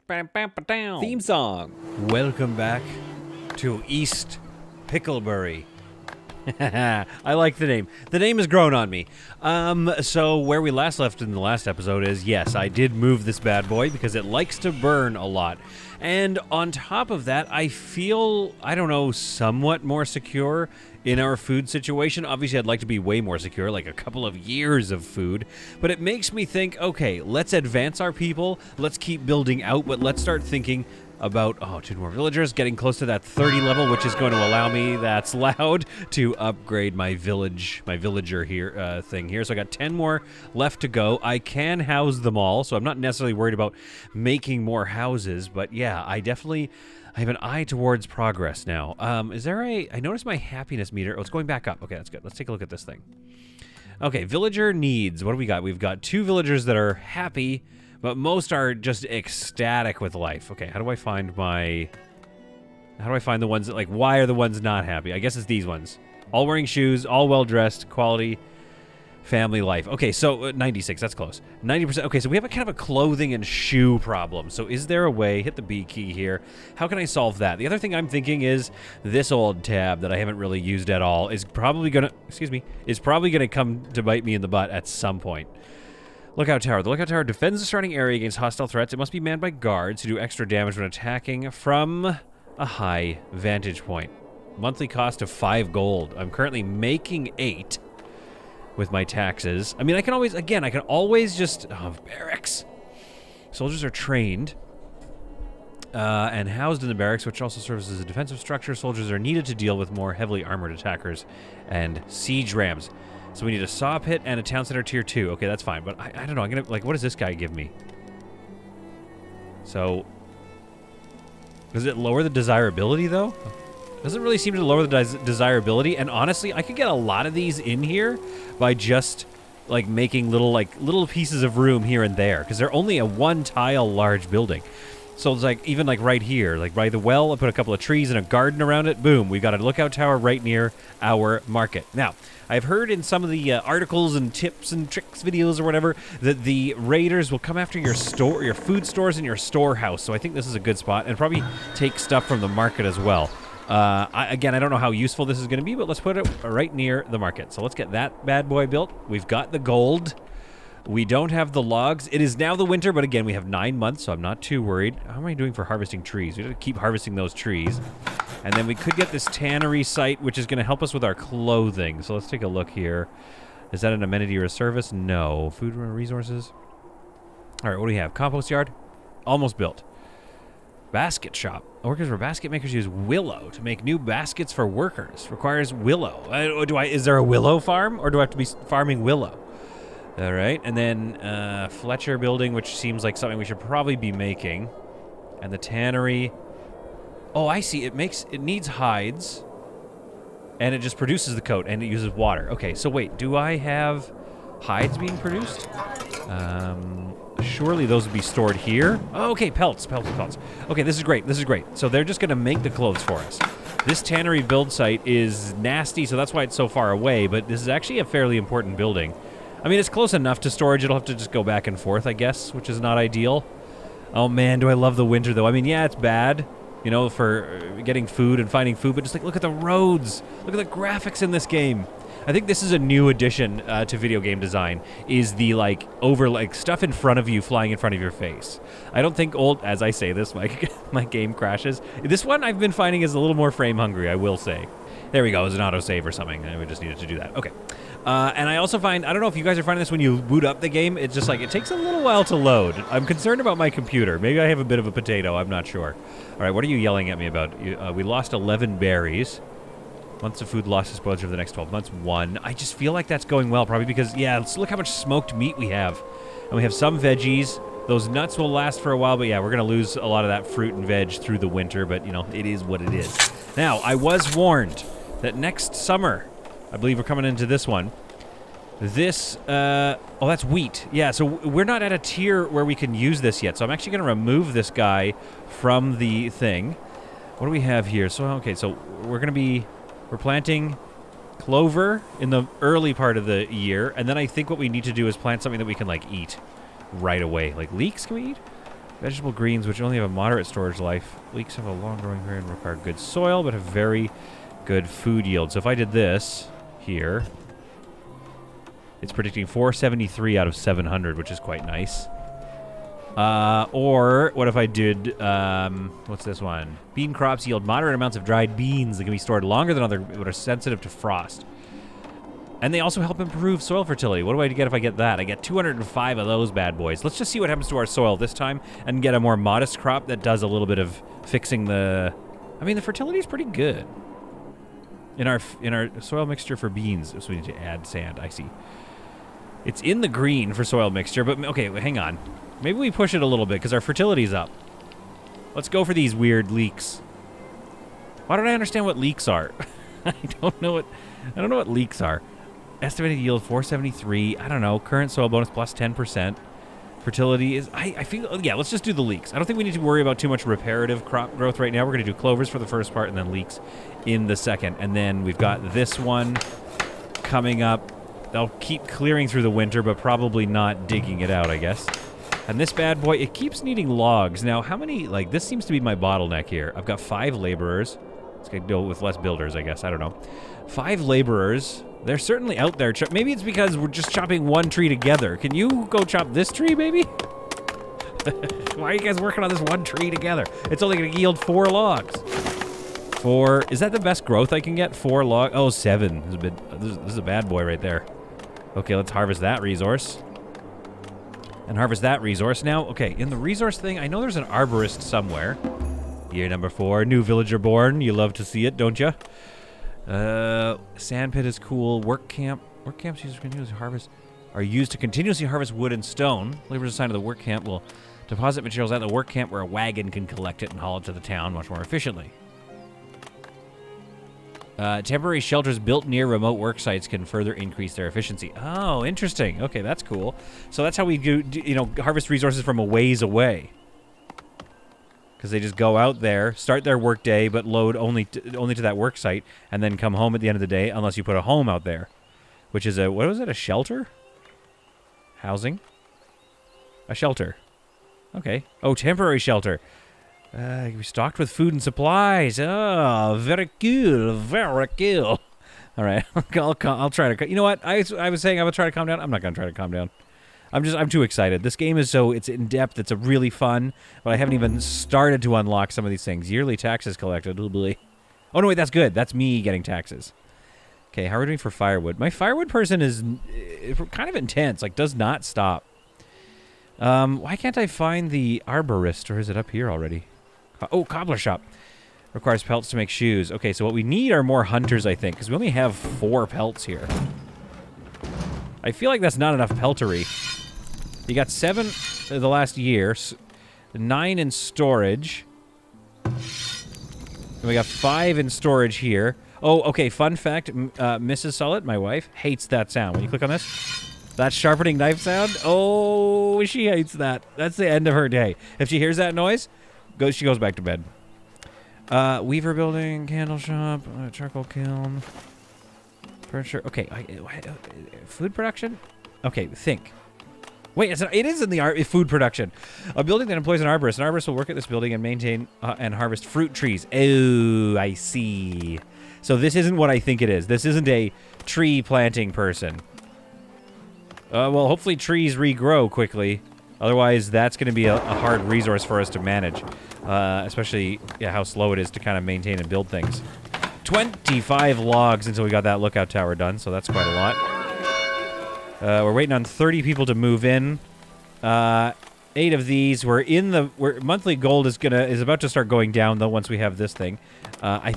Theme song. Welcome back to East Picklebury. I like the name. The name has grown on me. So where we last left in the last episode is, yes, I did move this bad boy because it likes to burn a lot. And on top of that, I feel, I don't know, somewhat more secure in our food situation. Obviously, I'd like to be way more secure, like a couple of years of food. But it makes me think, okay, let's advance our people. Let's keep building out, but let's start thinking about, 2 more villagers, getting close to that 30 level, which is going to allow me, that's loud, to upgrade my villager here, thing here. So I got 10 more left to go. I can house them all, so I'm not necessarily worried about making more houses, but yeah, I have an eye towards progress now. I noticed my happiness meter, it's going back up. Okay, that's good. Let's take a look at this thing. Okay, villager needs, what do we got? We've got 2 villagers that are happy, but most are just ecstatic with life. Okay, how do I find the ones that, like, why are the ones not happy? I guess it's these ones. All wearing shoes, all well-dressed, quality, family life. Okay, so 96, that's close. 90%, okay, so we have a kind of a clothing and shoe problem. So is there a way, hit the B key here, how can I solve that? The other thing I'm thinking is this old tab that I haven't really used at all is probably gonna come to bite me in the butt at some point. Lookout Tower. The Lookout Tower defends the surrounding area against hostile threats. It must be manned by guards who do extra damage when attacking from a high vantage point. Monthly cost of 5 gold. I'm currently making 8 with my taxes. I mean, I can always just... barracks. Soldiers are trained and housed in the barracks, which also serves as a defensive structure. Soldiers are needed to deal with more heavily armored attackers and siege rams. So we need a saw pit and a town center tier 2. Okay, that's fine. But I don't know. I'm going to, like, what does this guy give me? So, does it lower the desirability, though? Doesn't really seem to lower the desirability. And honestly, I could get a lot of these in here by just, like, making little pieces of room here and there. Because they're only a 1-tile large building. So it's like, even like right here, like by the well, I put a couple of trees and a garden around it. Boom, we've got a lookout tower right near our market. Now, I've heard in some of the articles and tips and tricks videos or whatever that the raiders will come after your food stores and your storehouse. So I think this is a good spot, and probably take stuff from the market as well. I don't know how useful this is going to be, but let's put it right near the market. So let's get that bad boy built. We've got the gold. We don't have the logs. It is now the winter, but again, we have 9 months, so I'm not too worried. How am I doing for harvesting trees? We have to keep harvesting those trees. And then we could get this tannery site, which is going to help us with our clothing. So let's take a look here. Is that an amenity or a service? No. Food resources? All right, what do we have? Compost yard? Almost built. Basket shop. Workers for basket makers use willow to make new baskets for workers. Requires willow. Is there a willow farm, or do I have to be farming willow? All right, and then Fletcher building, which seems like something we should probably be making. And the tannery. Oh, I see. It needs hides, and it just produces the coat, and it uses water. Okay, so wait, do I have hides being produced? Surely those would be stored here. Oh, okay, pelts. Okay, this is great. So they're just going to make the clothes for us. This tannery build site is nasty, so that's why it's so far away, but this is actually a fairly important building. I mean, it's close enough to storage. It'll have to just go back and forth, I guess, which is not ideal. Oh, man, do I love the winter, though. I mean, yeah, it's bad, you know, for getting food and finding food, but just, like, look at the roads. Look at the graphics in this game. I think this is a new addition to video game design, is the, stuff in front of you flying in front of your face. I don't think as I say this, my game crashes. This one I've been finding is a little more frame hungry, I will say. There we go. It was an autosave or something. We just needed to do that. Okay. And I also find, I don't know if you guys are finding this when you boot up the game, it's just like, it takes a little while to load. I'm concerned about my computer. Maybe I have a bit of a potato, I'm not sure. All right, what are you yelling at me about? We lost 11 berries. Months of food lost to spoilage over the next 12 months, 1. I just feel like that's going well, probably because, yeah, let's look how much smoked meat we have. And we have some veggies. Those nuts will last for a while, but yeah, we're going to lose a lot of that fruit and veg through the winter, but, you know, it is what it is. Now, I was warned that next summer, I believe we're coming into this one. This, that's wheat. Yeah, so we're not at a tier where we can use this yet. So I'm actually going to remove this guy from the thing. What do we have here? So, okay, so we're planting clover in the early part of the year. And then I think what we need to do is plant something that we can, like, eat right away. Like leeks, can we eat? Vegetable greens, which only have a moderate storage life. Leeks have a long growing period and require good soil, but have very good food yield. So if I did this here, it's predicting 473 out of 700, which is quite nice. Or what if I did, what's this one? Bean crops yield moderate amounts of dried beans that can be stored longer than other, but are sensitive to frost. And they also help improve soil fertility. What do I get if I get that? I get 205 of those bad boys. Let's just see what happens to our soil this time and get a more modest crop that does a little bit of fixing the... I mean, the fertility is pretty good. In our soil mixture for beans, so we need to add sand. I see. It's in the green for soil mixture, but okay, hang on. Maybe we push it a little bit because our fertility's up. Let's go for these weird leeks. Why don't I understand what leeks are? I don't know what leeks are. Estimated yield 473. I don't know. Current soil bonus plus 10%. Fertility is... I feel... Yeah, let's just do the leeks. I don't think we need to worry about too much reparative crop growth right now. We're going to do clovers for the first part and then leeks in the second. And then we've got this one coming up. They'll keep clearing through the winter, but probably not digging it out, I guess. And this bad boy, it keeps needing logs. Now, how many... Like, this seems to be my bottleneck here. I've got 5 laborers. It's going to go with less builders, I guess. I don't know. 5 laborers... They're certainly out there. Maybe it's because we're just chopping one tree together. Can you go chop this tree, maybe? Why are you guys working on this one tree together? It's only going to yield 4 logs. 4. Is that the best growth I can get? 4 logs. Oh, 7. This is a bad boy right there. Okay, let's harvest that resource. And harvest that resource. Now, okay, in the resource thing, I know there's an arborist somewhere. Year number 4. New villager born. You love to see it, don't you? Sand pit is cool. Work camps used to continuously harvest are used to continuously harvest wood and stone. Laborers assigned to the work camp will deposit materials at the work camp where a wagon can collect it and haul it to the town much more efficiently. Temporary shelters built near remote work sites can further increase their efficiency. Oh, interesting. Okay, that's cool. So that's how we do harvest resources from a ways away. Because they just go out there, start their work day, but load only to that work site, and then come home at the end of the day, unless you put a home out there. Which is a, what was it, a shelter? Housing? A shelter. Okay. Oh, temporary shelter. We're stocked with food and supplies. Oh, very cool, very cool. All right, I'll try to, you know what? I was saying I would try to calm down. I'm not going to try to calm down. I'm too excited. This game is it's in depth. It's a really fun, but I haven't even started to unlock some of these things. Yearly taxes collected. Oh, boy. Oh, no, wait, that's good. That's me getting taxes. Okay, how are we doing for firewood? My firewood person is kind of intense, like does not stop. Why can't I find the arborist, or is it up here already? Oh, cobbler shop. Requires pelts to make shoes. Okay, so what we need are more hunters, I think, because we only have 4 pelts here. I feel like that's not enough peltery. You got 7 the last year, 9 in storage. And we got 5 in storage here. Oh, okay, fun fact, Mrs. Solid, my wife, hates that sound. When you click on this, that sharpening knife sound, oh, she hates that. That's the end of her day. If she hears that noise, she goes back to bed. Weaver building, candle shop, charcoal kiln. Furniture. Okay, food production? Okay, think. Wait, it is in the food production. A building that employs an arborist. An arborist will work at this building and maintain and harvest fruit trees. Oh, I see. So this isn't what I think it is. This isn't a tree planting person. Well, hopefully trees regrow quickly. Otherwise, that's going to be a hard resource for us to manage. Especially how slow it is to kind of maintain and build things. 25 logs until we got that lookout tower done, so that's quite a lot. We're waiting on 30 people to move in. 8 of these. Monthly gold is about to start going down though once we have this thing. I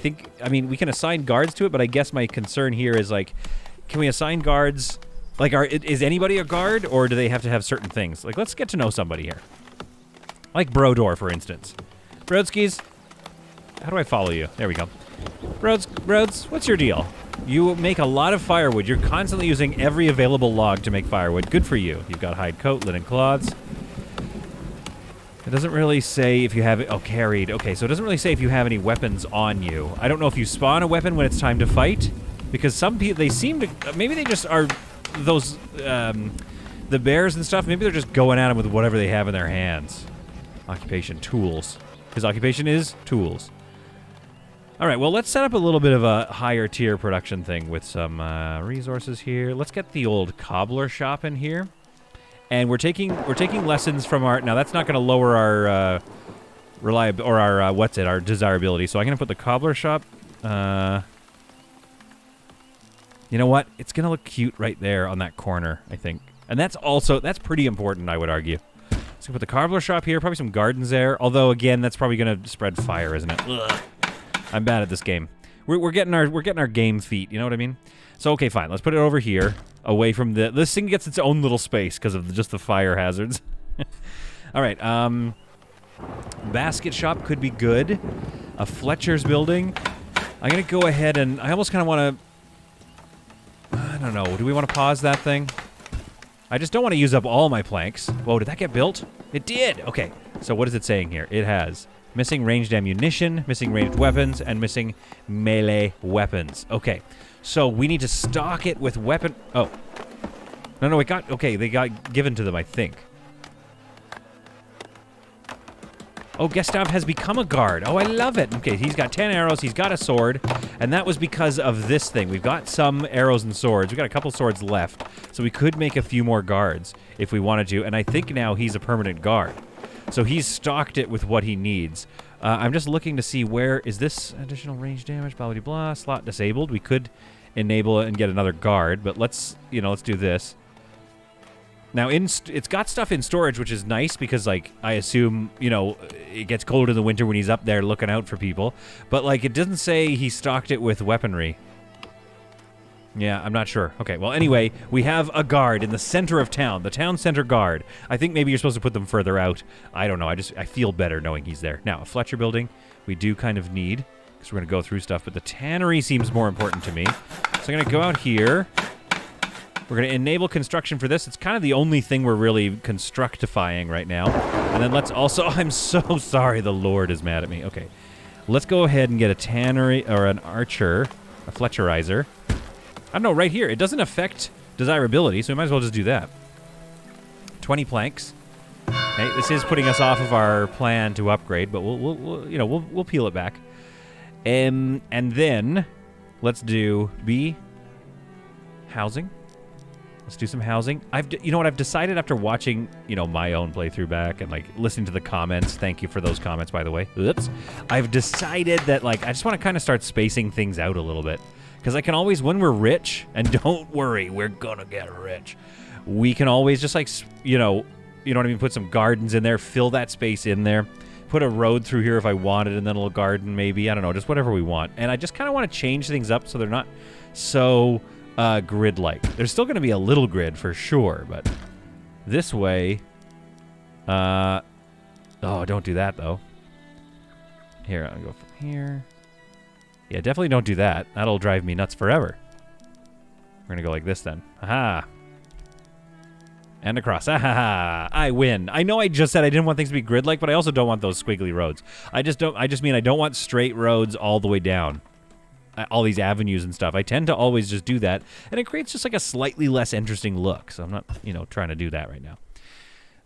mean we can assign guards to it, but I guess my concern here is like, can we assign guards? Like, is anybody a guard, or do they have to have certain things? Like, let's get to know somebody here. Like Brodor, for instance. Brodskis, how do I follow you? There we go. Brods, what's your deal? You make a lot of firewood. You're constantly using every available log to make firewood. Good for you. You've got hide coat, linen cloths. It doesn't really say if you have... Oh, carried. Okay, so it doesn't really say if you have any weapons on you. I don't know if you spawn a weapon when it's time to fight, because some people, they seem to... Maybe they just are those... the bears and stuff, maybe they're just going at them with whatever they have in their hands. Occupation, tools. His occupation is tools. All right, well, let's set up a little bit of a higher tier production thing with some resources here. Let's get the old cobbler shop in here. And we're taking lessons from our... Now, that's not going to lower our reliability, or our, our desirability. So I'm going to put the cobbler shop... you know what? It's going to look cute right there on that corner, I think. And that's pretty important, I would argue. So put the cobbler shop here, probably some gardens there. Although, again, that's probably going to spread fire, isn't it? Ugh. I'm bad at this game. We're getting our game feet, you know what I mean? So, okay, fine. Let's put it over here, away from the... This thing gets its own little space because of just the fire hazards. All right, basket shop could be good. A Fletcher's building. I'm going to go ahead and... I almost kind of want to... I don't know. Do we want to pause that thing? I just don't want to use up all my planks. Whoa, did that get built? It did! Okay, so what is it saying here? It has missing ranged ammunition, missing ranged weapons, and missing melee weapons. Okay, so we need to stock it with weapon... Oh. No, it got... Okay, they got given to them, I think. Oh, Gustav has become a guard. Oh, I love it. Okay, he's got 10 arrows, he's got a sword, and that was because of this thing. We've got some arrows and swords. We've got a couple swords left, so we could make a few more guards if we wanted to, and I think now he's a permanent guard. So he's stocked it with what he needs. I'm just looking to see where... Is this additional range damage? Blah, blah, blah. Slot disabled. We could enable it and get another guard, but let's do this. Now, it's got stuff in storage, which is nice because, like, I assume, it gets cold in the winter when he's up there looking out for people. But, like, it doesn't say he stocked it with weaponry. Yeah, I'm not sure. Okay, well, anyway, we have a guard in the center of town, the town center guard. I think maybe you're supposed to put them further out. I don't know. I feel better knowing he's there. Now, a Fletcher building, we do kind of need, because we're going to go through stuff, but the tannery seems more important to me. So I'm going to go out here. We're going to enable construction for this. It's kind of the only thing we're really constructifying right now. And then let's also... I'm so sorry the Lord is mad at me. Okay. Let's go ahead and get a tannery, or an archer, a Fletcherizer. I don't know, right here. It doesn't affect desirability, so we might as well just do that. 20 planks. Okay, this is putting us off of our plan to upgrade, but we'll peel it back. And then let's do B, housing. Let's do some housing. You know what I've decided after watching, my own playthrough back and like listening to the comments. Thank you for those comments, by the way. Oops. I've decided that I just want to kind of start spacing things out a little bit, because I can always, when we're rich, and don't worry, we're gonna get rich. We can always just you know what I mean. Put some gardens in there, fill that space in there. Put a road through here if I wanted, and then a little garden maybe. I don't know, just whatever we want. And I just kind of want to change things up so they're not so grid-like. There's still going to be a little grid for sure, but this way... oh, don't do that, though. Here, I'll go from here. Yeah, definitely don't do that. That'll drive me nuts forever. We're going to go like this, then. Aha! And across. Aha! I win. I know I just said I didn't want things to be grid-like, but I also don't want those squiggly roads. I just mean I don't want straight roads all the way down. All these avenues and stuff. I tend to always just do that, and it creates just like a slightly less interesting look, so I'm not, trying to do that right now.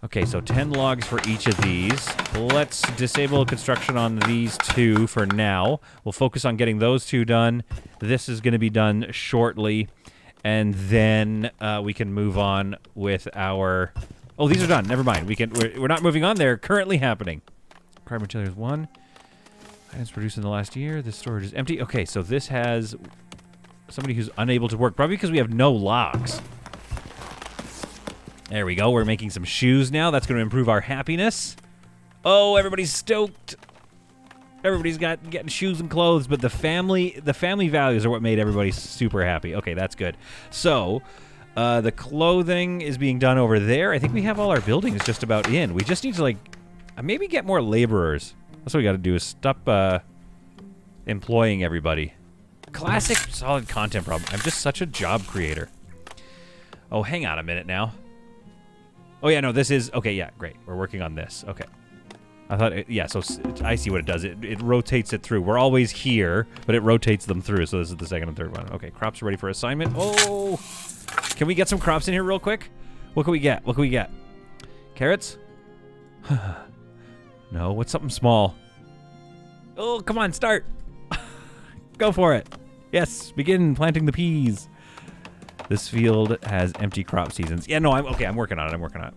Okay, so 10 logs for each of these. Let's disable construction on these two for now. We'll focus on getting those two done. This is going to be done shortly, and then we can move on with our... Oh, these are done. Never mind. We're not moving on. They're currently happening. Required materials 1. Items produced in the last year. This storage is empty. Okay, so this has somebody who's unable to work, probably because we have no logs. There we go. We're making some shoes now. That's going to improve our happiness. Oh, everybody's stoked. Everybody's getting shoes and clothes, but the family values are what made everybody super happy. Okay, that's good. So, the clothing is being done over there. I think we have all our buildings just about in. We just need to maybe get more laborers. That's what we got to do, is stop employing everybody. Classic solid content problem. I'm just such a job creator. Oh, hang on a minute now. Oh, yeah, no, this is... Okay, yeah, great. We're working on this. Okay. I thought... yeah, so I see what it does. It rotates it through. We're always here, but it rotates them through, so this is the second and third one. Okay, crops are ready for assignment. Oh! Can we get some crops in here real quick? What can we get? What can we get? Carrots? No, what's something small? Oh, come on, start. Go for it. Yes, begin planting the peas. This field has empty crop seasons. Yeah, no, I'm working on it.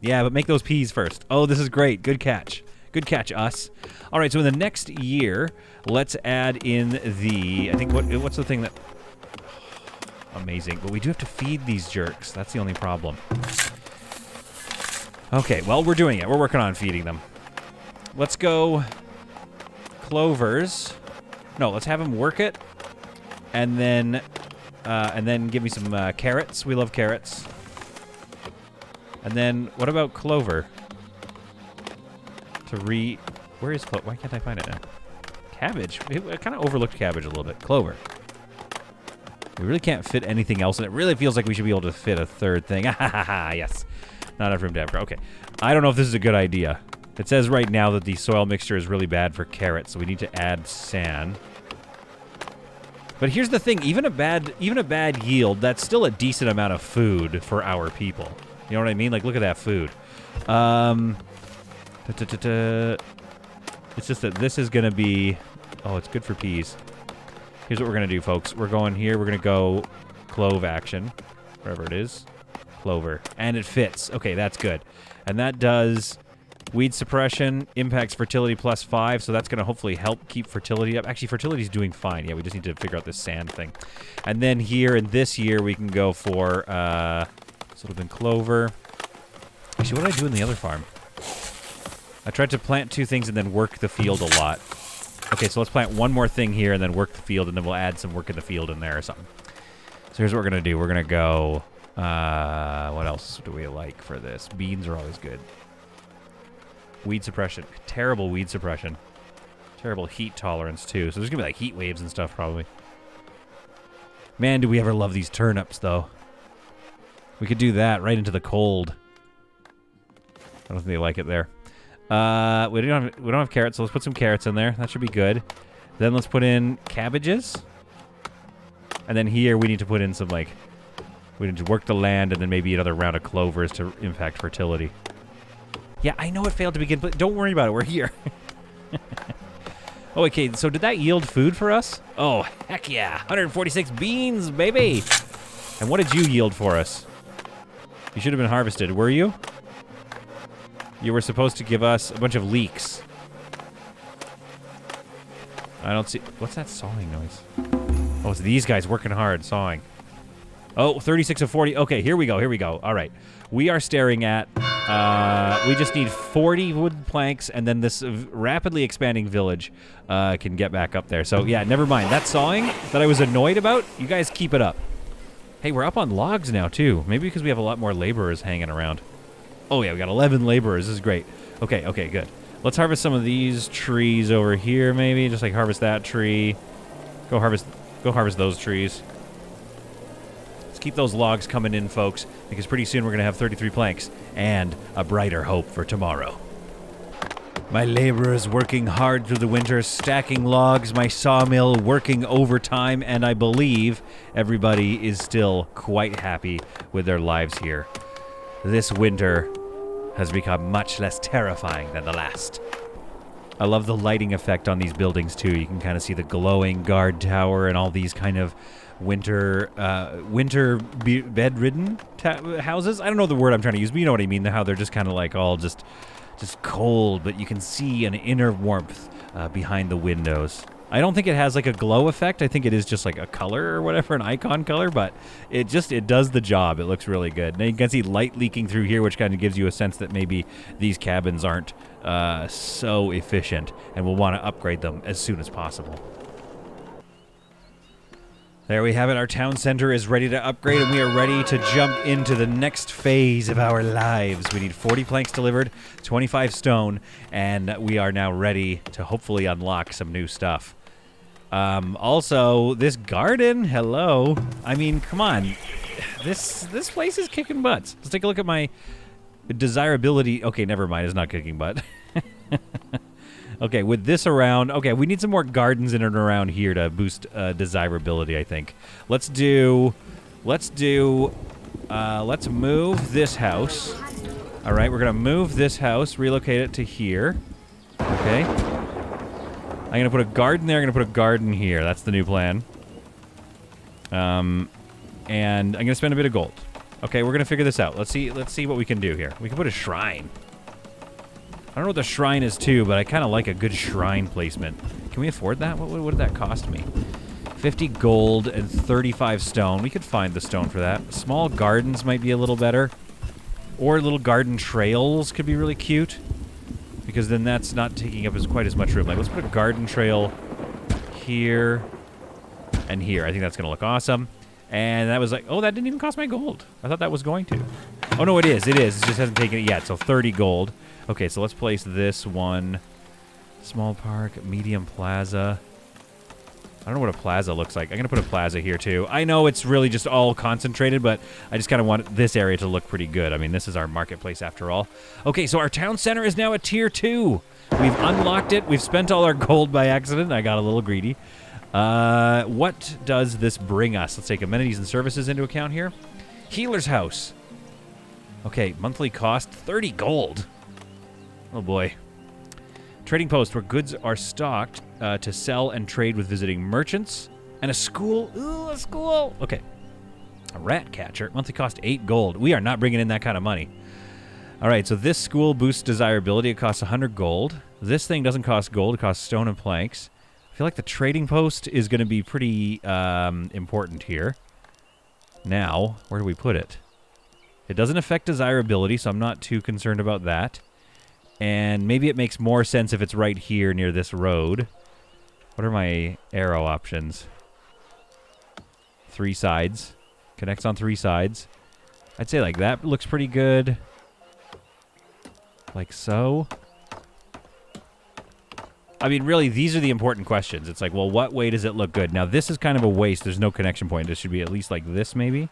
Yeah, but make those peas first. Oh, this is great. Good catch. Good catch, us. All right, so in the next year, let's add in the, I think, what's the thing that, amazing. But we do have to feed these jerks. That's the only problem. Okay, well, we're doing it. We're working on feeding them. Let's go clovers. No, let's have them work it. And then give me some carrots. We love carrots. And then, what about clover? Where is clover? Why can't I find it now? Cabbage. I kind of overlooked cabbage a little bit. Clover. We really can't fit anything else, and it really feels like we should be able to fit a third thing. Yes. Not enough room to have. Okay. I don't know if this is a good idea. It says right now that the soil mixture is really bad for carrots, so we need to add sand. But here's the thing, even a bad yield, that's still a decent amount of food for our people. You know what I mean? Like, look at that food. It's just that this is going to be... Oh, it's good for peas. Here's what we're going to do, folks. We're going here. We're going to go clove action. Wherever it is. Clover. And it fits. Okay, that's good. And that does weed suppression, impacts fertility +5, so that's going to hopefully help keep fertility up. Actually, fertility's doing fine. Yeah, we just need to figure out this sand thing. And then here in this year, we can go for sort of in clover. Actually, what did I do in the other farm? I tried to plant 2 things and then work the field a lot. Okay, so let's plant one more thing here and then work the field, and then we'll add some work in the field in there or something. So here's what we're going to do. We're going to go... what else do we like for this? Beans are always good. Weed suppression. Terrible weed suppression. Terrible heat tolerance, too. So there's going to be, like, heat waves and stuff, probably. Man, do we ever love these turnips, though. We could do that right into the cold. I don't think they like it there. We don't have carrots, so let's put some carrots in there. That should be good. Then let's put in cabbages. And then here we need to put in some, like... We need to work the land and then maybe another round of clovers to impact fertility. Yeah, I know it failed to begin, but don't worry about it. We're here. Oh, okay, so did that yield food for us? Oh, heck yeah. 146 beans, baby. And what did you yield for us? You should have been harvested. Were you? You were supposed to give us a bunch of leeks. I don't see... What's that sawing noise? Oh, it's these guys working hard, sawing. Oh, 36 of 40. Okay, here we go, here we go. All right. We are staring at... we just need 40 wood planks, and then this rapidly expanding village can get back up there. So, yeah, never mind. That sawing that I was annoyed about, you guys keep it up. Hey, we're up on logs now, too. Maybe because we have a lot more laborers hanging around. Oh, yeah, we got 11 laborers. This is great. Okay, okay, good. Let's harvest some of these trees over here, maybe. Just, like, harvest that tree. Go harvest those trees. Let's keep those logs coming in, folks, because pretty soon we're going to have 33 planks and a brighter hope for tomorrow. My laborers working hard through the winter, stacking logs, my sawmill working overtime, and I believe everybody is still quite happy with their lives here. This winter has become much less terrifying than the last. I love the lighting effect on these buildings, too. You can kind of see the glowing guard tower and all these kind of winter bedridden houses. I don't know the word I'm trying to use, but you know what I mean. How they're just kind of like all just cold, but you can see an inner warmth behind the windows. I don't think it has like a glow effect. I think it is just like a color or whatever, an icon color, but it does the job. It looks really good. Now you can see light leaking through here, which kind of gives you a sense that maybe these cabins aren't so efficient, and we'll want to upgrade them as soon as possible. There we have it. Our town center is ready to upgrade, and we are ready to jump into the next phase of our lives. We need 40 planks delivered, 25 stone, and we are now ready to hopefully unlock some new stuff. Also, this garden, hello. I mean, come on. This place is kicking butts. Let's take a look at my desirability. Okay, never mind. It's not kicking butt. Okay, with this around, okay, we need some more gardens in and around here to boost desirability, I think. Let's move this house. All right, we're going to move this house, relocate it to here. Okay. I'm going to put a garden there. I'm going to put a garden here. That's the new plan. And I'm going to spend a bit of gold. Okay, we're going to figure this out. Let's see what we can do here. We can put a shrine. I don't know what the shrine is too, but I kind of like a good shrine placement. Can we afford that? What did that cost me? 50 gold and 35 stone. We could find the stone for that. Small gardens might be a little better. Or little garden trails could be really cute. Because then that's not taking up quite as much room. Like, let's put a garden trail here and here. I think that's going to look awesome. And that was like, oh, that didn't even cost my gold. I thought that was going to. Oh, no, it is. It is. It just hasn't taken it yet. So 30 gold. Okay, so let's place this one. Small park, medium plaza. I don't know what a plaza looks like. I'm going to put a plaza here, too. I know it's really just all concentrated, but I just kind of want this area to look pretty good. I mean, this is our marketplace after all. Okay, so our town center is now a tier 2. We've unlocked it. We've spent all our gold by accident. I got a little greedy. What does this bring us? Let's take amenities and services into account here. Healer's house. Okay, monthly cost 30 gold. Oh boy. Trading post where goods are stocked to sell and trade with visiting merchants. And a school. Ooh, a school. Okay. A rat catcher. Monthly cost 8 gold. We are not bringing in that kind of money. All right, so this school boosts desirability. It costs 100 gold. This thing doesn't cost gold. It costs stone and planks. I feel like the trading post is going to be pretty important here. Now, where do we put it? It doesn't affect desirability, so I'm not too concerned about that. And maybe it makes more sense if it's right here near this road. What are my arrow options? 3 sides. Connects on 3 sides. I'd say like that looks pretty good. Like so. I mean, really, these are the important questions. It's like, well, what way does it look good? Now, this is kind of a waste. There's no connection point. This should be at least like this, maybe.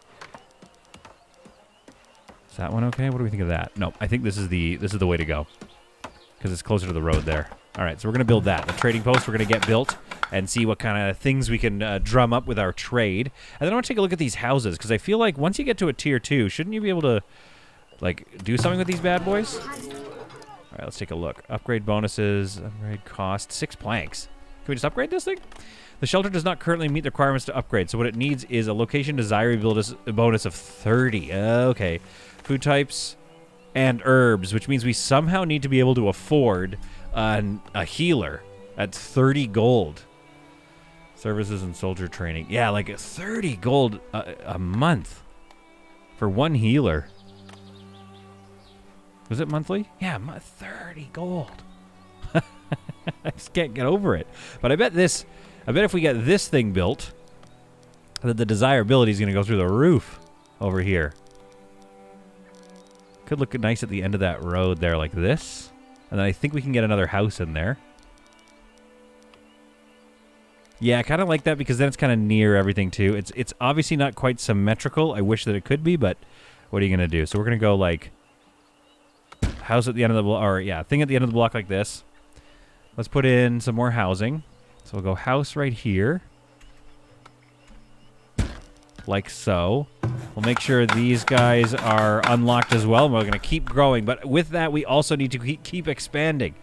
Is that one okay? What do we think of that? No, I think this is the way to go. Because it's closer to the road there. All right, so we're going to build that. The trading post we're going to get built and see what kind of things we can drum up with our trade. And then I want to take a look at these houses, because I feel like once you get to a tier 2, shouldn't you be able to, like, do something with these bad boys? All right, let's take a look. Upgrade bonuses, upgrade cost, 6 planks. Can we just upgrade this thing? The shelter does not currently meet the requirements to upgrade, so what it needs is a location desirability bonus of 30. Okay. Food types and herbs, which means we somehow need to be able to afford a healer at 30 gold. Services and soldier training. Yeah, like 30 gold a month for one healer. Was it monthly? Yeah, 30 gold. I just can't get over it. But I bet if we get this thing built, that the desirability is going to go through the roof over here. Could look nice at the end of that road there like this. And then I think we can get another house in there. Yeah, I kind of like that because then it's kind of near everything too. It's obviously not quite symmetrical. I wish that it could be, but what are you going to do? So we're going to go like house at the end of the block, or yeah, thing at the end of the block like this. Let's put in some more housing. So we'll go house right here. Like so. We'll make sure these guys are unlocked as well. We're going to keep growing, but with that, we also need to keep expanding.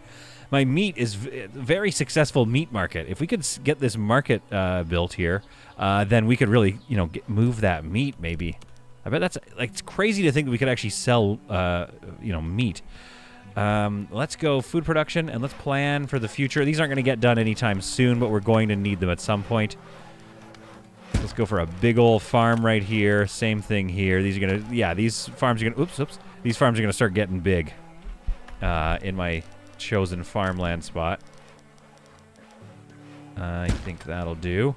My meat is very successful meat market. If we could get this market built here, then we could really, move that meat maybe. I bet that's like it's crazy to think that we could actually sell, meat. Let's go food production and let's plan for the future. These aren't going to get done anytime soon, but we're going to need them at some point. Let's go for a big old farm right here. Same thing here. These are going to, these farms are going to, oops. These farms are going to start getting big in my chosen farmland spot. I think that'll do.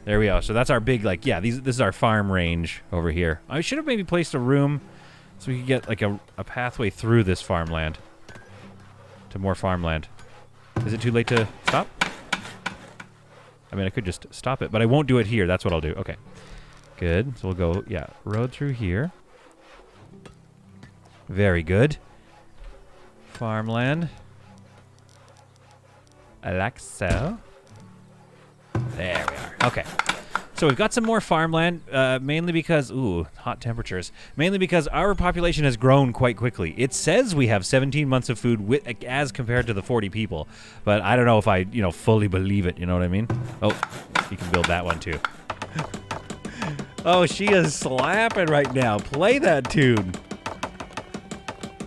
There we go. So that's our big, this is our farm range over here. I should have maybe placed a room so we could get like a pathway through this farmland to more farmland. Is it too late to stop? I mean, I could just stop it, but I won't do it here. That's what I'll do. Okay. Good. So we'll go, road through here. Very good. Farmland. Like so. There we are. Okay. So we've got some more farmland, mainly because, ooh, hot temperatures. Mainly because our population has grown quite quickly. It says we have 17 months of food as compared to the 40 people. But I don't know if I, fully believe it, you know what I mean? Oh, you can build that one too. Oh, she is slapping right now. Play that tune.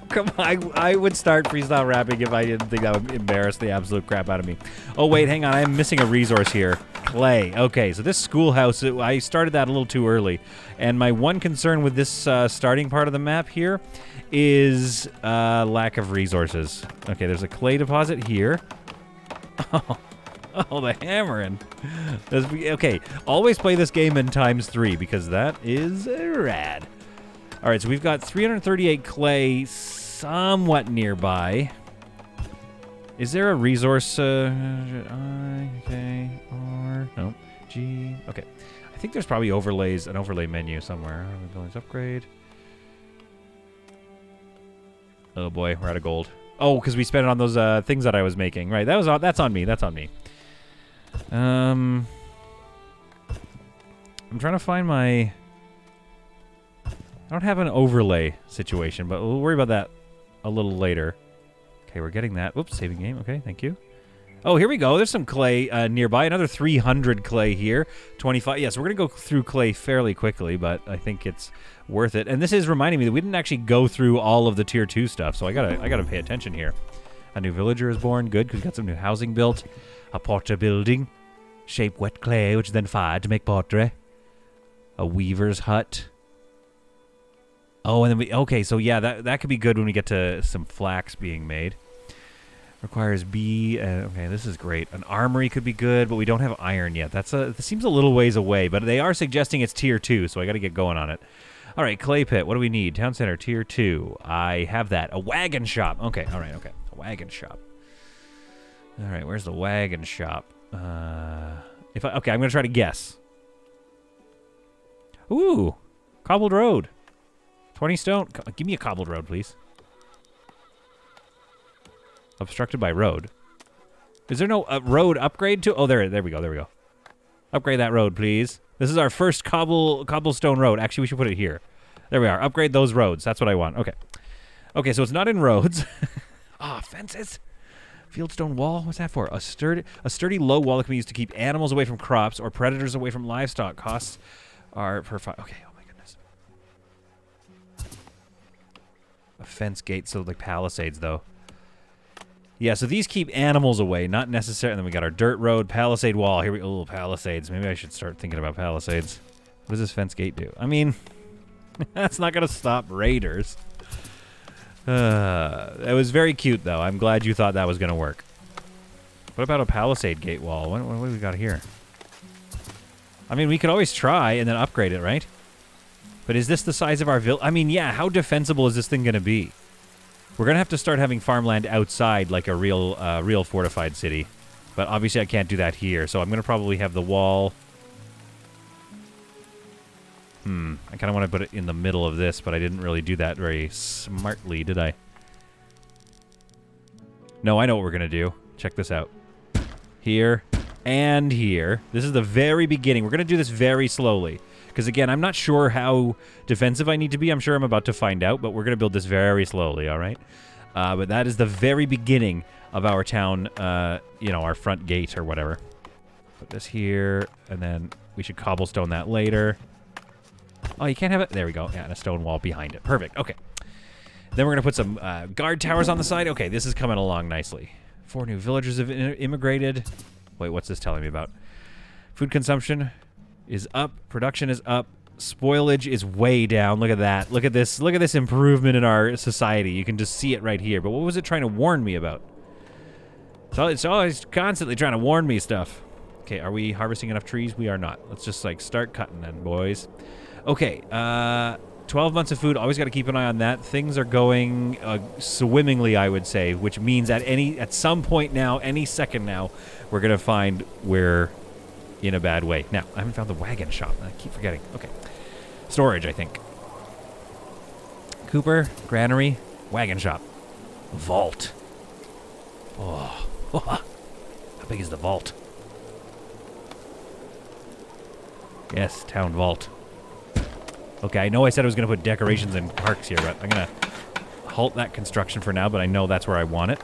Come on, I would start freestyle rapping if I didn't think that would embarrass the absolute crap out of me. Oh, wait, hang on. I'm missing a resource here. Clay. Okay, so this schoolhouse, I started that a little too early. And my one concern with this starting part of the map here is lack of resources. Okay, there's a clay deposit here. Oh, the hammering. Okay, always play this game in ×3 because that is rad. All right, so we've got 338 clay somewhat nearby. Is there a resource? I, K, R, no, G. Okay, I think there's probably an overlay menu somewhere. Buildings upgrade. Oh boy, we're out of gold. Oh, because we spent it on those things that I was making. Right, that's on me. That's on me. I'm trying to find my... I don't have an overlay situation, but we'll worry about that a little later. Okay, we're getting that. Oops, saving game. Okay, thank you. Oh, here we go. There's some clay nearby. Another 300 clay here. 25. Yes, we're going to go through clay fairly quickly, but I think it's worth it. And this is reminding me that we didn't actually go through all of the tier 2 stuff, so I gotta pay attention here. A new villager is born. Good, because we got some new housing built. A porter building. Shape wet clay, which is then fired to make pottery. A weaver's hut. Oh, and then okay, so yeah, that could be good when we get to some flax being made. Requires B. Okay, this is great. An armory could be good, but we don't have iron yet. This seems a little ways away, but they are suggesting it's tier 2, so I got to get going on it. All right, clay pit. What do we need? Town center, tier 2. I have that. A wagon shop. Okay, all right, okay. A wagon shop. All right, where's the wagon shop? Okay, I'm gonna try to guess. Ooh, cobbled road. 20 stone. Give me a cobbled road, please. Obstructed by road. Is there no road upgrade to? Oh, there we go. Upgrade that road, please. This is our first cobblestone road. Actually, we should put it here. There we are. Upgrade those roads. That's what I want. Okay. Okay, so it's not in roads. Fences. Fieldstone wall. What's that for? A sturdy low wall that can be used to keep animals away from crops or predators away from livestock. Costs are per 5. Okay. Oh my goodness. A fence gate, so like palisades though. Yeah, so these keep animals away, not necessarily. And then we got our dirt road, palisade wall. Here we go. Oh, palisades. Maybe I should start thinking about palisades. What does this fence gate do? I mean, that's not going to stop raiders. It was very cute, though. I'm glad you thought that was going to work. What about a palisade gate wall? What do we got here? I mean, we could always try and then upgrade it, right? But is this the size of our village? I mean, yeah, how defensible is this thing going to be? We're going to have to start having farmland outside like a real fortified city. But obviously I can't do that here, so I'm going to probably have the wall... I kind of want to put it in the middle of this, but I didn't really do that very smartly, did I? No, I know what we're going to do. Check this out. Here and here. This is the very beginning. We're going to do this very slowly. Because, again, I'm not sure how defensive I need to be. I'm sure I'm about to find out, but we're going to build this very slowly, all right? But that is the very beginning of our town, our front gate or whatever. Put this here, and then we should cobblestone that later. Oh, you can't have it? There we go. Yeah, and a stone wall behind it. Perfect. Okay. Then we're going to put some guard towers on the side. Okay, this is coming along nicely. 4 new villagers have immigrated. Wait, what's this telling me about? Food consumption is up. Production is up. Spoilage is way down. Look at that. Look at this. Look at this improvement in our society. You can just see it right here. But what was it trying to warn me about? So it's always constantly trying to warn me stuff. Okay, are we harvesting enough trees? We are not. Let's just start cutting then, boys. Okay, 12 months of food. Always got to keep an eye on that. Things are going swimmingly, I would say, which means at some point now, any second now, we're gonna find we're in a bad way. Now, I haven't found the wagon shop. I keep forgetting. Okay, storage, I think. Cooper, granary, wagon shop, vault. Oh, how big is the vault? Yes, town vault. Okay, I know I said I was going to put decorations and parks here, but I'm going to halt that construction for now, but I know that's where I want it.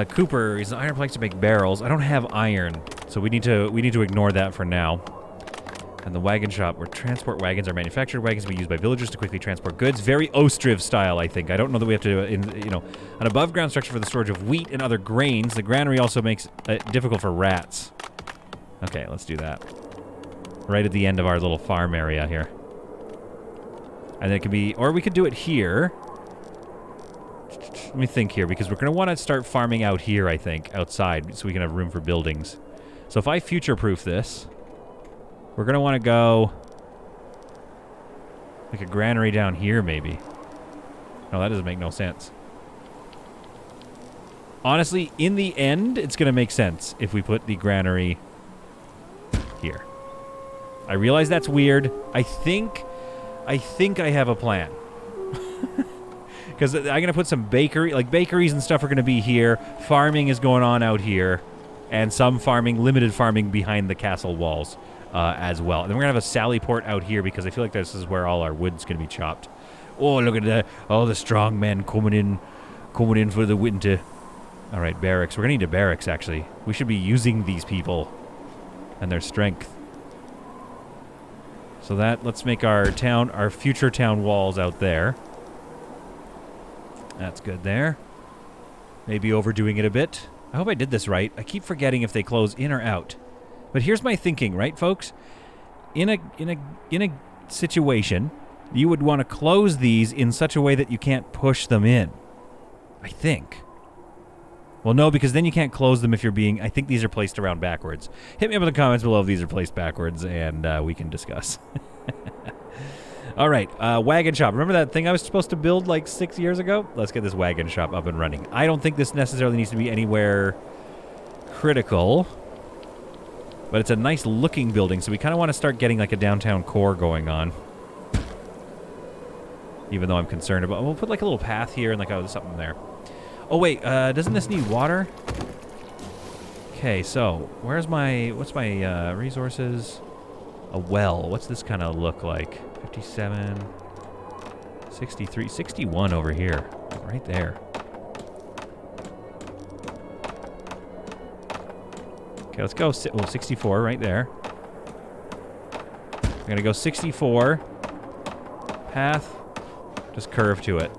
Cooper uses iron planks to make barrels. I don't have iron, so we need to ignore that for now. And the wagon shop, where transport wagons are manufactured. Wagons be used by villagers to quickly transport goods. Very Ostriv style, I think. I don't know that we have to, an above-ground structure for the storage of wheat and other grains. The granary also makes it difficult for rats. Okay, let's do that. Right at the end of our little farm area here. And it could be, or we could do it here. Let me think here, because we're going to want to start farming out here, I think, outside, so we can have room for buildings. So if I future-proof this, we're going to want to go like a granary down here, maybe. No, that doesn't make no sense. Honestly, in the end, it's going to make sense if we put the granary here. I realize that's weird. I think I have a plan. Because I'm going to put some bakeries and stuff are going to be here. Farming is going on out here. And some limited farming behind the castle walls as well. And then we're going to have a sally port out here because I feel like this is where all our wood's going to be chopped. Oh, look at that. All the strong men coming in for the winter. All right, barracks. We're going to need a barracks, actually. We should be using these people and their strength. So let's make our future town walls out there. That's good there. Maybe overdoing it a bit. I hope I did this right. I keep forgetting if they close in or out. But here's my thinking, right, folks? In a situation, you would want to close these in such a way that you can't push them in. I think. Well, no, because then you can't close them if you're being... I think these are placed around backwards. Hit me up in the comments below if these are placed backwards, and we can discuss. All right, wagon shop. Remember that thing I was supposed to build like 6 years ago? Let's get this wagon shop up and running. I don't think this necessarily needs to be anywhere critical, but it's a nice looking building, so we kind of want to start getting like a downtown core going on. Even though I'm concerned about... We'll put like a little path here and like something there. Oh, wait, doesn't this need water? Okay, so what's my resources? A well. What's this kind of look like? 57, 63, 61 over here. Right there. Okay, let's go 64 right there. I'm going to go 64. Path. Just curve to it.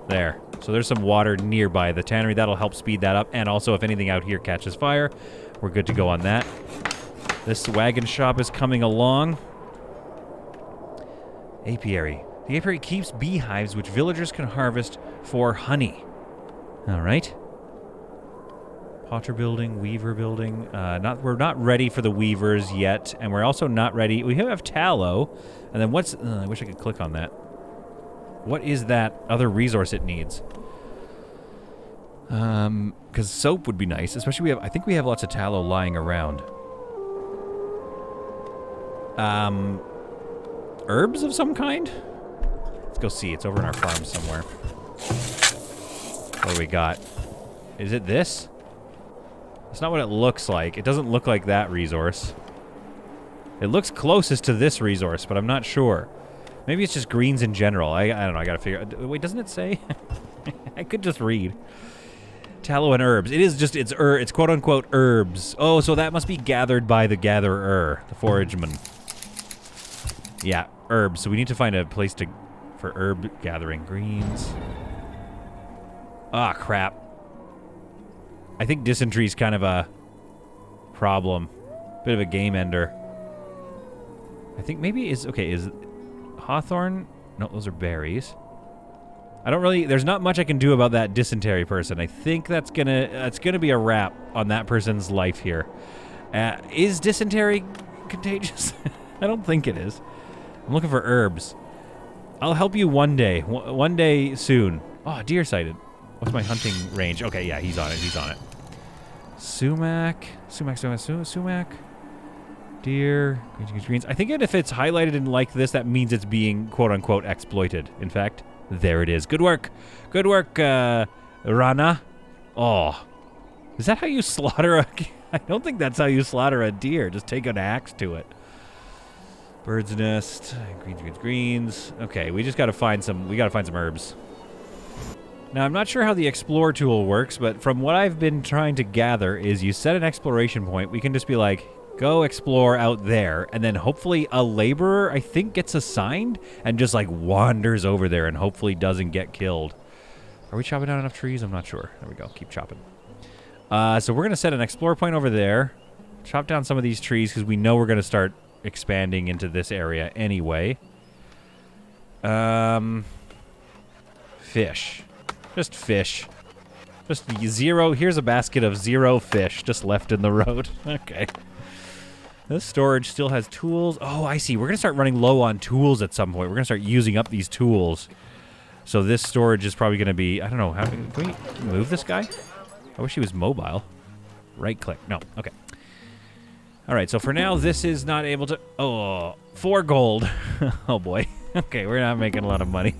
There. So there's some water nearby the tannery. That'll help speed that up. And also, if anything out here catches fire, we're good to go on that. This wagon shop is coming along. Apiary. The apiary keeps beehives which villagers can harvest for honey. All right. Potter building, weaver building. We're not ready for the weavers yet, and we're also not ready. We have tallow, and then what's? I wish I could click on that. What is that other resource it needs? Because soap would be nice, especially I think we have lots of tallow lying around. Herbs of some kind? Let's go see. It's over in our farm somewhere. What do we got? Is it this? That's not what it looks like. It doesn't look like that resource. It looks closest to this resource, but I'm not sure. Maybe it's just greens in general. I don't know. I gotta figure out. Wait, doesn't it say? I could just read. Tallow and herbs. It is just, it's quote-unquote herbs. Oh, so that must be gathered by the gatherer, the forageman. Yeah, herbs. So we need to find a place for herb gathering. Greens. Ah, crap. I think dysentery is kind of a problem. Bit of a game ender. I think maybe is hawthorn? No, those are berries. There's not much I can do about that dysentery person. I think that's gonna be a wrap on that person's life here. Is dysentery contagious? I don't think it is. I'm looking for herbs. I'll help you one day. One day soon. Oh, deer sighted. What's my hunting range? Okay, yeah, he's on it. He's on it. Sumac. Deer. Greens. I think if it's highlighted in like this, that means it's being quote-unquote exploited. In fact, there it is. Good work. Good work, Rana. Oh. Is that how you slaughter I don't think that's how you slaughter a deer. Just take an axe to it. Bird's nest. Greens. Okay, we just gotta find some. We gotta find some herbs. Now, I'm not sure how the explore tool works, but from what I've been trying to gather is you set an exploration point. We can just be like, go explore out there, and then hopefully a laborer, I think, gets assigned and just like wanders over there and hopefully doesn't get killed. Are we chopping down enough trees? I'm not sure. There we go. Keep chopping. So we're going to set an explore point over there. Chop down some of these trees because we know we're going to start expanding into this area anyway. Fish. Just fish. Just 0. Here's a basket of 0 fish just left in the road. Okay. This storage still has tools. Oh, I see. We're going to start running low on tools at some point. We're going to start using up these tools. So this storage is probably going to be... I don't know. Can we move this guy? I wish he was mobile. Right click. No. Okay. All right. So for now, this is not able to... Oh, 4 gold. Oh, boy. Okay. We're not making a lot of money.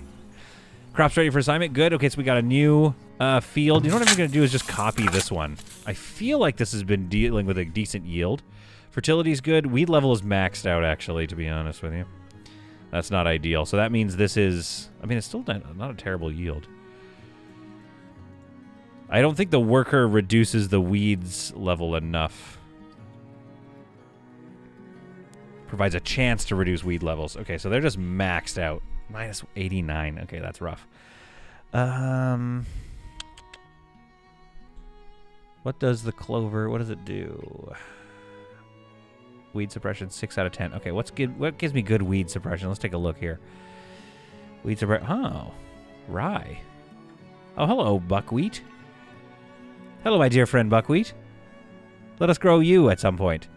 Crops ready for assignment. Good. Okay. So we got a new field. You know what I'm going to do is just copy this one. I feel like this has been dealing with a decent yield. Fertility's good. Weed level is maxed out, actually, to be honest with you. That's not ideal. So that means this is... I mean, it's still not a terrible yield. I don't think the worker reduces the weeds level enough. Provides a chance to reduce weed levels. Okay, so they're just maxed out. Minus 89. Okay, that's rough. What does the clover... What does it do? Weed suppression, 6 out of 10. Okay, what's good? What gives me good weed suppression? Let's take a look here. Weed suppression. Oh, rye. Oh, hello, buckwheat. Hello, my dear friend buckwheat. Let us grow you at some point.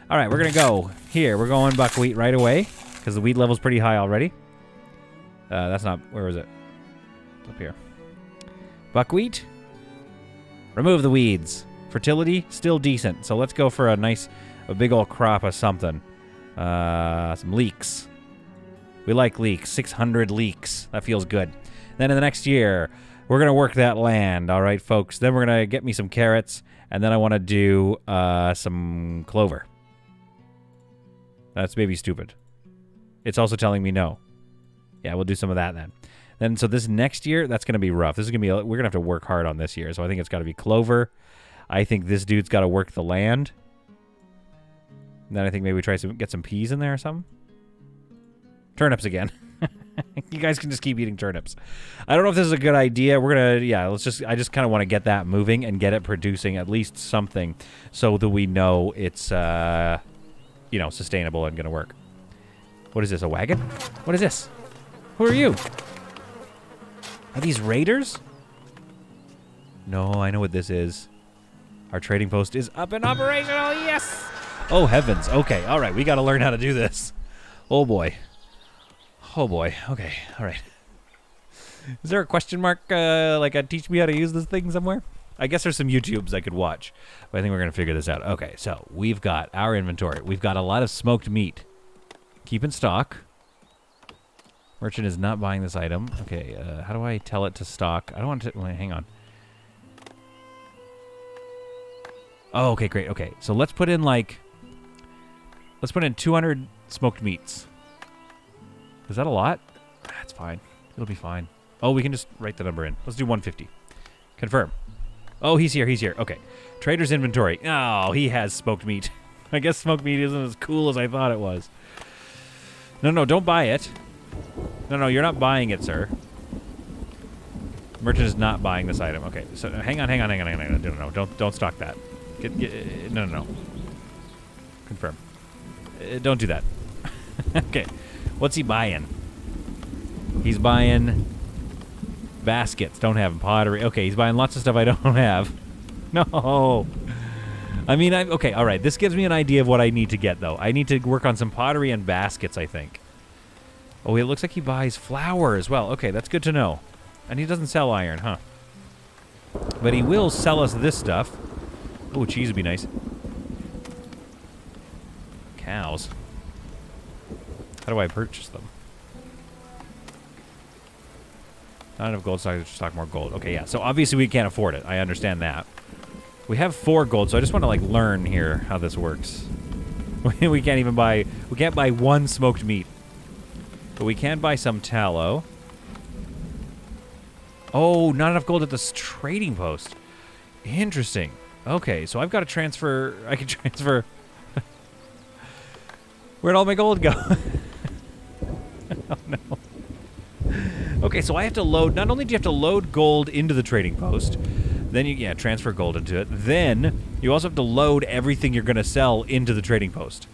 All right, we're going to go. Here, we're going buckwheat right away because the weed level's pretty high already. That's not... Where is it? It's up here. Buckwheat. Remove the weeds. Fertility, still decent. So let's go for a big old crop of something. Some leeks. We like leeks. 600 leeks. That feels good. Then in the next year, we're going to work that land. All right, folks. Then we're going to get me some carrots. And then I want to do some clover. That's maybe stupid. It's also telling me no. Yeah, we'll do some of that then. Then, so this next year, that's going to be rough. This is going to be... We're going to have to work hard on this year. So I think it's got to be clover. I think this dude's got to work the land. And then I think maybe we try to get some peas in there or something. Turnips again. You guys can just keep eating turnips. I don't know if this is a good idea. We're going to, yeah, I just kind of want to get that moving and get it producing at least something so that we know it's, sustainable and going to work. What is this, a wagon? What is this? Who are you? Are these raiders? No, I know what this is. Our trading post is up and operational. Yes! Oh, heavens. Okay, all right. We got to learn how to do this. Oh, boy. Oh, boy. Okay, all right. Is there a question mark, teach me how to use this thing somewhere? I guess there's some YouTubes I could watch, but I think we're going to figure this out. Okay, so we've got our inventory. We've got a lot of smoked meat. Keep in stock. Merchant is not buying this item. Okay, how do I tell it to stock? I don't want to... Wait, hang on. Oh, okay, great. Okay, so let's put in, let's put in 200 smoked meats. Is that a lot? That's fine. It'll be fine. Oh, we can just write the number in. Let's do 150. Confirm. Oh, he's here. He's here. Okay. Trader's inventory. Oh, he has smoked meat. I guess smoked meat isn't as cool as I thought it was. No, don't buy it. No, you're not buying it, sir. Merchant is not buying this item. Okay, so hang on. No, don't stock that. No. Confirm. Don't do that. Okay. What's he buying? He's buying baskets. Don't have pottery. Okay, he's buying lots of stuff I don't have. No. I mean, okay, all right. This gives me an idea of what I need to get, though. I need to work on some pottery and baskets, I think. Oh, it looks like he buys flour as well. Okay, that's good to know. And he doesn't sell iron, huh? But he will sell us this stuff. Oh, cheese would be nice. Cows. How do I purchase them? Not enough gold stock to stock more gold. Okay, yeah. So obviously we can't afford it. I understand that. We have 4 gold, so I just want to, like, learn here how this works. We can't even buy... We can't buy 1 smoked meat. But we can buy some tallow. Oh, not enough gold at this trading post. Interesting. Okay, so I've got to transfer... I can transfer... Where'd all my gold go? Oh, no. Okay, so I have to load... Not only do you have to load gold into the trading post, then you... Yeah, transfer gold into it. Then you also have to load everything you're going to sell into the trading post.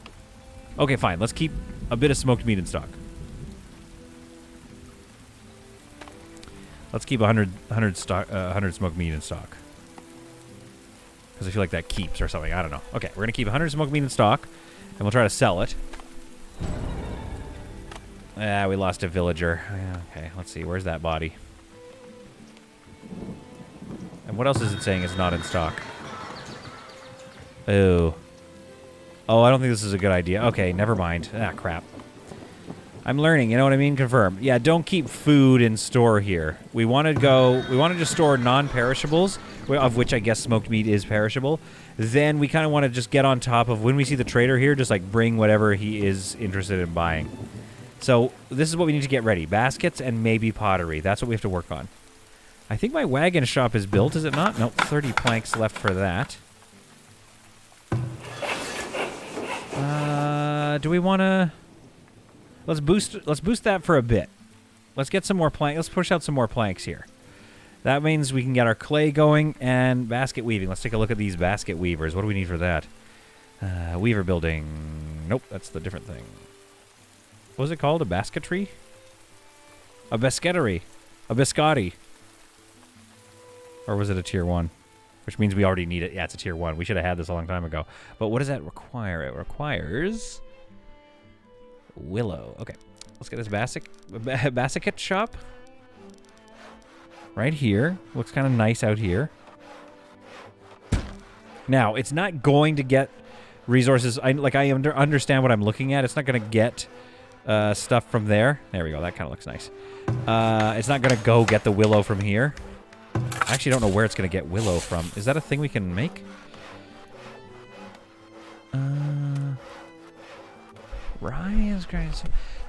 Okay, fine. Let's keep a bit of smoked meat in stock. Let's keep 100 smoked meat in stock. Because I feel like that keeps or something. I don't know. Okay, we're going to keep 100 smoked meat in stock, and we'll try to sell it. Ah, we lost a villager. Okay, let's see. Where's that body? And what else is it saying is not in stock? Oh. Oh, I don't think this is a good idea. Okay, never mind. Ah, crap. I'm learning, you know what I mean? Confirm. Yeah, don't keep food in store here. We want to just store non-perishables, of which I guess smoked meat is perishable. Then we kind of want to just get on top of, when we see the trader here, just like bring whatever he is interested in buying. So this is what we need to get ready. Baskets and maybe pottery. That's what we have to work on. I think my wagon shop is built, is it not? Nope, 30 planks left for that. Do we want to... Let's boost that for a bit. Let's get some more planks. Let's push out some more planks here. That means we can get our clay going and basket weaving. Let's take a look at these basket weavers. What do we need for that? Weaver building. Nope, that's the different thing. What was it called? A basketry? A biscuitery. A biscotti. Or was it a tier 1? Which means we already need it. Yeah, it's a tier 1. We should have had this a long time ago. But what does that require? It requires... willow. Okay. Let's get this basket shop. Right here. Looks kind of nice out here. Now, it's not going to get resources. I understand what I'm looking at. It's not going to get stuff from there. There we go. That kind of looks nice. It's not going to go get the willow from here. I actually don't know where it's going to get willow from. Is that a thing we can make? Rye grain.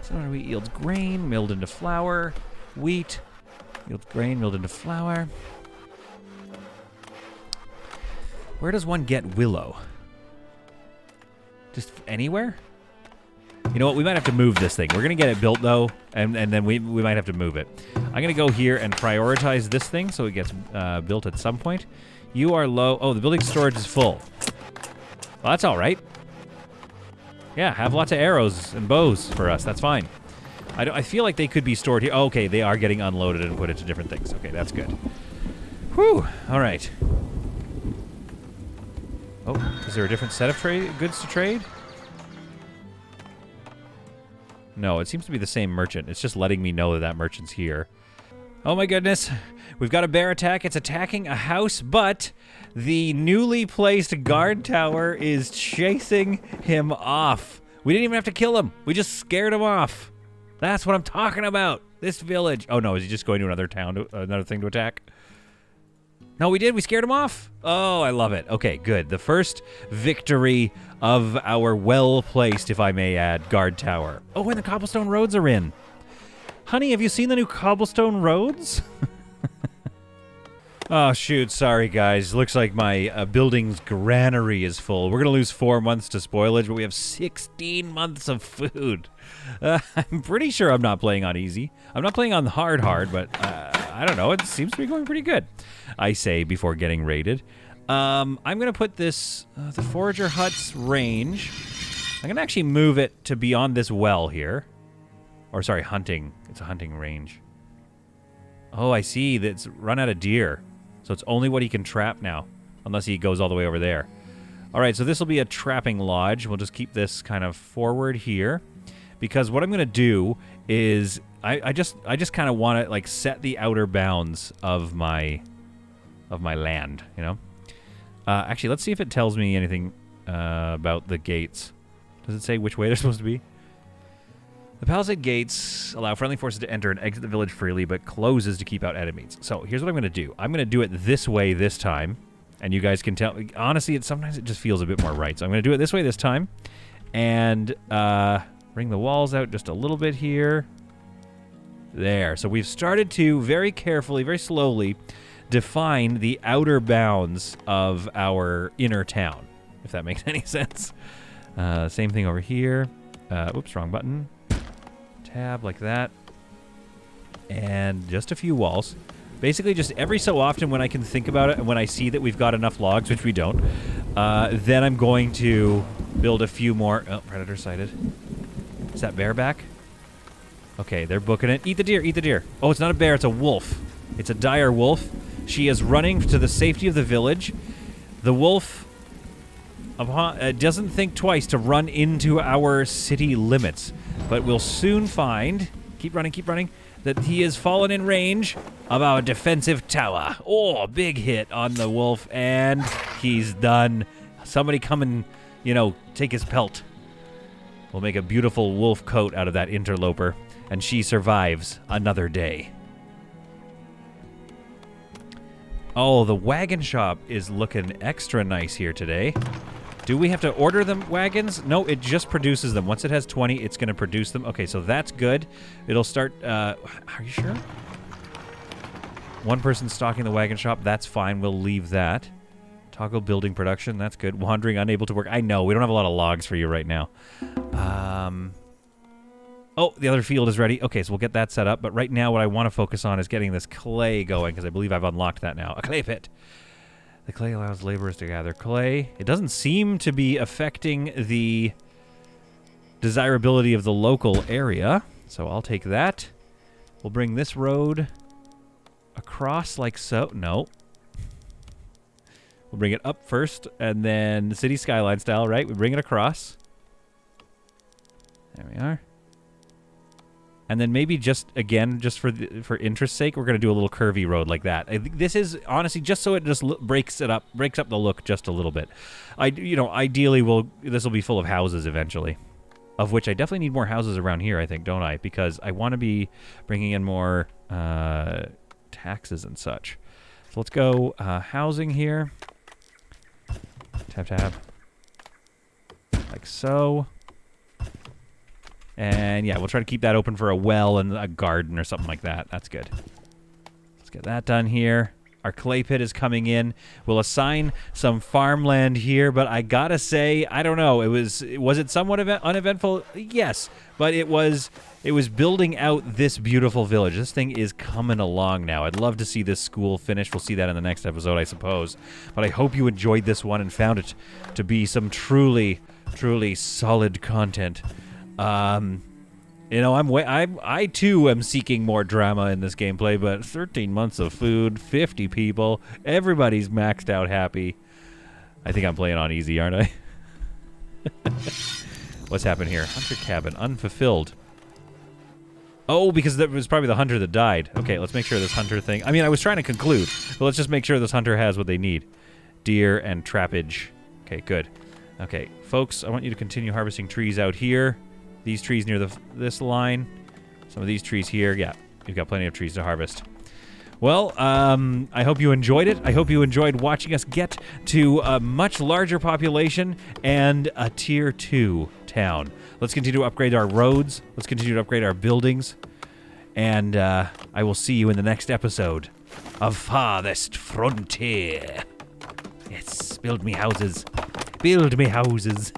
Similar wheat yields grain, milled into flour. Wheat yields grain, milled into flour. Where does one get willow? Just anywhere? You know what? We might have to move this thing. We're going to get it built, though, and then we might have to move it. I'm going to go here and prioritize this thing so it gets built at some point. You are low. Oh, the building storage is full. Well, that's all right. Yeah, have lots of arrows and bows for us. That's fine. I feel like they could be stored here. Oh, okay, they are getting unloaded and put into different things. Okay, that's good. Whew. All right. Oh, is there a different set of goods to trade? No, it seems to be the same merchant. It's just letting me know that that merchant's here. Oh my goodness. We've got a bear attack. It's attacking a house, but the newly placed guard tower is chasing him off. We didn't even have to kill him. We just scared him off. That's what I'm talking about. This village. Oh no, is he just going to another town, another thing to attack? No, we did. We scared him off. Oh, I love it. Okay, good. The first victory of our well-placed, if I may add, guard tower. Oh, and the cobblestone roads are in. Honey, have you seen the new cobblestone roads? Oh, shoot. Sorry, guys. Looks like my building's granary is full. We're going to lose 4 months to spoilage, but we have 16 months of food. I'm pretty sure I'm not playing on easy. I'm not playing on hard, but I don't know. It seems to be going pretty good, I say, before getting raided. I'm going to put this, the forager hut's range. I'm going to actually move it to beyond this well here. Or, sorry, hunting. It's a hunting range. Oh, I see. That's run out of deer. So it's only what he can trap now, unless he goes all the way over there. All right, so this will be a trapping lodge. We'll just keep this kind of forward here, because what I'm going to do is I just kind of want to like set the outer bounds of my land. You know. Actually, let's see if it tells me anything about the gates. Does it say which way they're supposed to be? The palisade gates allow friendly forces to enter and exit the village freely, but closes to keep out enemies. So here's what I'm going to do. I'm going to do it this way this time, And you guys can tell. Honestly, sometimes it just feels a bit more right. So I'm going to do it this way this time. And bring the walls out just a little bit here. There. So we've started to very carefully, very slowly define the outer bounds of our inner town, if that makes any sense. Same thing over here. Oops, wrong button. Tab like that. And just a few walls. Basically, just every so often when I can think about it and when I see that we've got enough logs, which we don't, then I'm going to build a few more. Oh, predator sighted. Is that bear back? Okay, they're booking it. Eat the deer, eat the deer. Oh, it's not a bear, it's a wolf. It's a dire wolf. She is running to the safety of the village. The wolf doesn't think twice to run into our city limits, but we'll soon find, keep running, that he has fallen in range of our defensive tower. Oh, big hit on the wolf, and he's done. Somebody come and, take his pelt. We'll make a beautiful wolf coat out of that interloper, and she survives another day. Oh, the wagon shop is looking extra nice here today. Do we have to order them wagons? No, it just produces them. Once it has 20, it's going to produce them. Okay, so that's good. It'll start... are you sure? One person stocking the wagon shop. That's fine. We'll leave that. Toggle building production. That's good. Wandering, unable to work. I know. We don't have a lot of logs for you right now. Oh, the other field is ready. Okay, so we'll get that set up. But right now what I want to focus on is getting this clay going, because I believe I've unlocked that now. A clay pit. The clay allows laborers to gather clay. It doesn't seem to be affecting the desirability of the local area. So I'll take that. We'll bring this road across like so. No. We'll bring it up first, and then the city skyline style, right? We bring it across. There we are. And then maybe just for interest's sake, we're going to do a little curvy road like that. I think this is honestly just so it just breaks up the look just a little bit. Ideally this will be full of houses eventually, of which I definitely need more houses around here, I think, don't I? Because I want to be bringing in more taxes and such. So let's go housing here. Tab. Like so. And yeah, we'll try to keep that open for a well and a garden or something like that. That's good. Let's get that done here. Our clay pit is coming in. We'll assign some farmland here, but I gotta say, I don't know. Was it somewhat uneventful? Yes, but it was building out this beautiful village. This thing is coming along now. I'd love to see this school finished. We'll see that in the next episode, I suppose. But I hope you enjoyed this one and found it to be some truly, truly solid content. I too am seeking more drama in this gameplay, but 13 months of food, 50 people, everybody's maxed out happy. I think I'm playing on easy, aren't I? What's happened here? Hunter cabin, unfulfilled. Oh, because that was probably the hunter that died. Okay, let's make sure this hunter thing... I was trying to conclude, but let's just make sure this hunter has what they need. Deer and trappage. Okay, good. Okay, folks, I want you to continue harvesting trees out here. These trees near this line. Some of these trees here. Yeah, you've got plenty of trees to harvest. Well, I hope you enjoyed it. I hope you enjoyed watching us get to a much larger population and a Tier 2 town. Let's continue to upgrade our roads. Let's continue to upgrade our buildings. And I will see you in the next episode of Farthest Frontier. Yes, build me houses. Build me houses.